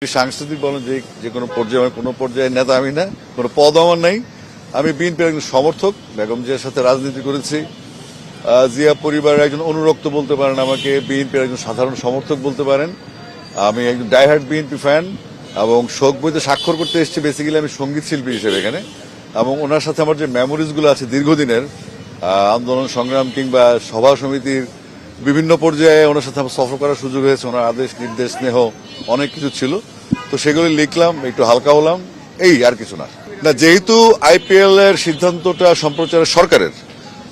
সাংস্কৃতিক বলেন যে কোনো পর্যায়ে আমার কোনো পর্যায়ে নেতা আমি না, কোনো পদ আমার নাই। আমি বিএনপির একজন সমর্থক, বেগম জিয়ার সাথে রাজনীতি করেছি। জিয়া পরিবারের একজন অনুরক্ত বলতে পারেন আমাকে, বিএনপির একজন সাধারণ সমর্থক বলতে পারেন। আমি একজন ডাইহার্ড বিএনপি ফ্যান এবং শোক বইতে স্বাক্ষর করতে এসেছি। বেসিক্যালি আমি সঙ্গীত শিল্পী হিসেবে এখানে, এবং ওনার সাথে আমার যে মেমোরিজগুলো আছে দীর্ঘদিনের আন্দোলন সংগ্রাম কিংবা সভা সমিতির বিভিন্ন পর্যায়ে ওনার সাথে আমার সফর করার সুযোগ হয়েছে। ওনার আদেশ নির্দেশ স্নেহ অনেক কিছু ছিল, তো সেগুলি লিখলাম, একটু হালকা হলাম, এই আর কিছু না। যেহেতু আইপিএল এর সিদ্ধান্তটা সম্প্রচারের সরকারের,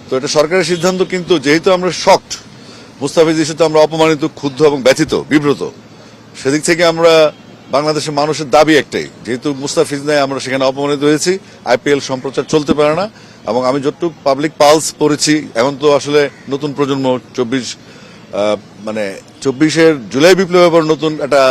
তো এটা সরকারের সিদ্ধান্ত, কিন্তু যেহেতু আমরা শকড, মুস্তাফিজ ইস্যুতে আমরা অপমানিত, ক্ষুব্ধ এবং ব্যথিত, বিব্রত, সেদিক থেকে আমরা বাংলাদেশের মানুষের দাবি একটাই, যেহেতু মুস্তাফিজ নাই আমরা সেখানে অপমানিত হয়েছি। আইপিএল সম্প্রচার চলতে পারে না, এবং আমি যতটুকু পাবলিক পালস পড়েছি, এখন তো আসলে নতুন প্রজন্ম 24-এর জুলাই বিপ্লবের পর নতুন একটা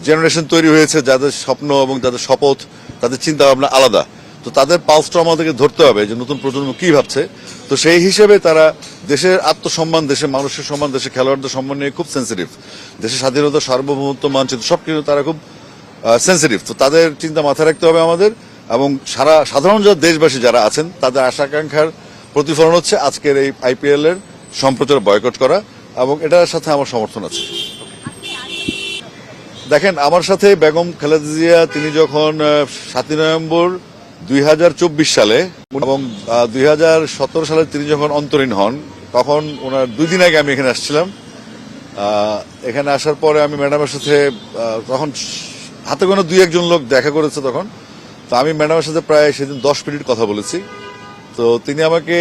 জেনারেশন তৈরি হয়েছে, যাদের স্বপ্ন এবং যাদের শপথ, তাদের চিন্তা ভাবনা আলাদা। তো তাদের পালসটা আমাদেরকে ধরতে হবে যে নতুন প্রজন্ম কি ভাবছে। তো সেই হিসেবে তারা দেশের আত্মসম্মান, দেশের মানুষের সম্মান, দেশের খেলোয়াড়দের সম্মান নিয়ে খুব সেন্সিটিভ। দেশের স্বাধীনতা, সার্বভৌমত্ব, মানচিত্র সবকিছু তারা খুব সেন্সিটিভ। তো তাদের চিন্তা মাথায় রাখতে হবে আমাদের, এবং সাধারণ দেশবাসী যারা আছেন তাদের আশা আকাঙ্ক্ষার প্রতিফলন হচ্ছে আজকের এই আইপিএল এর সম্প্রচার বয়কট করা, এবং এটার সাথে আমার সমর্থন আছে। দেখেন, আমার সাথে বেগম খালেদা জিয়া তিনি যখন 7 নভেম্বর 2024 সালে এবং 2017 সালে তিনি যখন অন্তরীণ হন, তখন ওনার 2 দিন আগে আমি এখানে আসছিলাম। এখানে আসার পরে আমি ম্যাডামের সাথে তখন হাতে কোনো 2-1 লোক দেখা করেছে তখন। তো আমি ম্যাডামের সাথে প্রায় সেদিন 10 মিনিট কথা বলেছি। তো তিনি আমাকে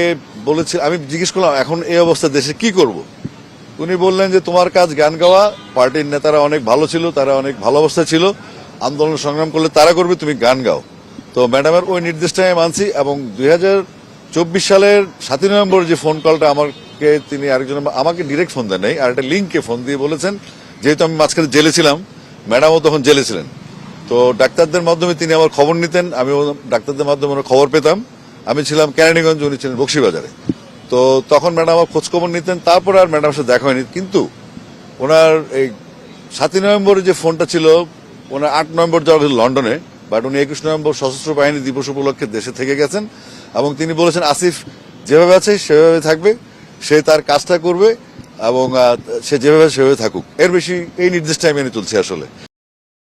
বলেছে, আমি জিজ্ঞেস করলাম এখন এই অবস্থা দেশে কি করব। উনি বললেন যে তোমার কাজ গান গাওয়া, পার্টির নেতারা অনেক ভালো ছিল, তারা অনেক ভালো অবস্থায় ছিল, আন্দোলন সংগ্রাম করলে তারা করবে, তুমি গান গাও। তো ম্যাডামের ওই নির্দেশটা আমি মানছি, এবং 2024 সালের 7 নভেম্বর যে ফোন কলটা আমাকে তিনি আরেকজন আমাকে ডিরেক্ট ফোন দেন নাই, আর একটা লিঙ্কে ফোন দিয়ে বলেছেন, যেহেতু আমি মাঝখানে জেলে ছিলাম, ম্যাডামও তখন জেলে ছিলেন, তো ডাক্তারদের মাধ্যমে তিনি আমার খবর নিতেন, আমিও ডাক্তারদের মাধ্যমে ওনার খবর পেতাম। আমি ছিলাম কেরানীগঞ্জ, উনি ছিলেন বক্সিবাজারে। তো তখন ম্যাডাম আমার খোঁজখবর নিতেন। তারপর আর ম্যাডামের সাথে দেখা হয়নি, কিন্তু ওনার এই 7 নভেম্বরে যে ফোনটা ছিল, ওনার 8 নভেম্বর যাওয়া হয়েছিল লন্ডনে, বাট উনি 21 নভেম্বর সশস্ত্র বাহিনী দিবস উপলক্ষে দেশে থেকে গেছেন, এবং তিনি বলেছেন আসিফ যেভাবে আছে সেভাবে থাকবে, সে তার কাজটা করবে, এবং সে যেভাবে সেভাবে থাকুক। এর বেশি এই নির্দেশটা আমি মেনে চলছি আসলে।